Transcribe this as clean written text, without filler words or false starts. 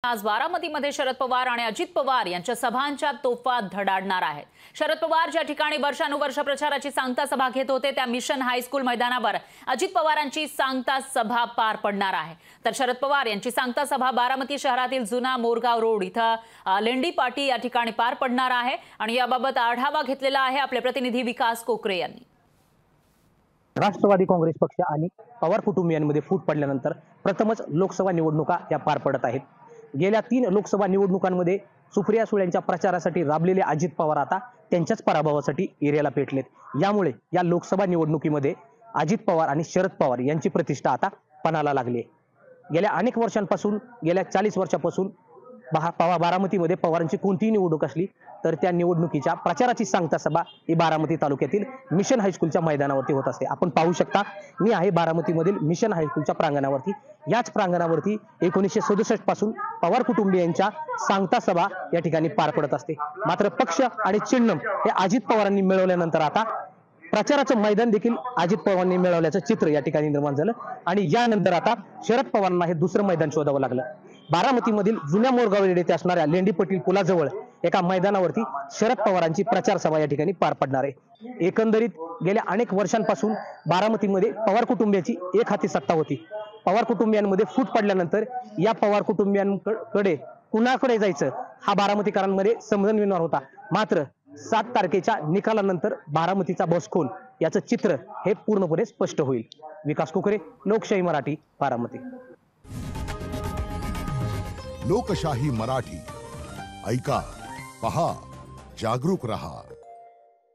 आज बारामतीमध्ये शरद पवार आणि अजित पवार यांच्या सभांच्या तोफा धडाडणार आहेत। शरद पवार ज्या ठिकाणी वर्षानुवर्ष प्रचाराची सांगता सभा घेत होते त्या मिशन हायस्कूल मैदानावर अजित पवारांची सांगता सभा पार पडणार आहे। तर शरद पवार यांची सांगता सभा बारामती शहरातील जुना मोरगाव रोड इथं लेंडी पाटी या ठिकाणी पार पडणार आहे आणि याबाबत आढावा घेतलेला आहे आपले प्रतिनिधी विकास कोकरे यांनी। राष्ट्रवादी काँग्रेस पक्ष आणि पवार कुटुंबियांमध्ये फूट पडल्यानंतर प्रथमच लोकसभा निवडणुका या पार पडत आहेत। गेल्या 3 लोकसभा निवडणुकांमध्ये सुप्रिया सुळेंच्या प्रचारासाठी राबलेले अजित पवार आता त्यांच्याच पराभवासाठी एरियाला पेटलेत। यामुळे या लोकसभा निवडणुकीमध्ये अजित पवार आणि शरद पवार यांची प्रतिष्ठा आता पणाला लागली आहे। गेल्या अनेक वर्षांपासून गेल्या 40 वर्षांपासून बारामतीमध्ये पवारांची कोणतीही निवडणूक असली तर त्या निवडणुकीच्या प्रचाराची सांगता सभा ही बारामती तालुक्यातील मिशन हायस्कूलच्या मैदानावरती होत असते। आपण पाहू शकता मी आहे बारामतीमधील मिशन हायस्कूलच्या प्रांगणावरती। याच प्रांगणावरती 1967 पासून पवार कुटुंबियांच्या सांगता सभा या ठिकाणी पार पडत असते। मात्र पक्ष आणि चिन्ह हे अजित पवारांनी मिळवल्यानंतर आता प्रचाराचं मैदान देखील अजित पवारांनी मिळवल्याचं चित्र या ठिकाणी निर्माण झालं आणि यानंतर आता शरद पवारांना हे दुसरं मैदान शोधावं लागलं। बारामतीमधील जुन्या मोरगाव येथे असणाऱ्या लेंडी पाटी पुलाजवळ एका मैदानावरती शरद पवारांची प्रचार सभा या ठिकाणी पार पडणार आहे। एकंदरीत गेल्या अनेक वर्षांपासून बारामतीमध्ये पवार कुटुंबियाची एक हाती सत्ता होती। पवार कुटुंबियांमध्ये फूट पडल्यानंतर या पवार कुटुंबियांकडे कुणाकडे जायचं हा बारामतीकरांमध्ये समजून विणार होता। मात्र 7 तारखेच्या निकालानंतर बारामतीचा बसकोल याचं चित्र हे पूर्णपणे स्पष्ट होईल। विकास कोकरे, लोकशाही मराठी, बारामती। लोकशाही मराठी ऐका, पहा, जागरूक रहा।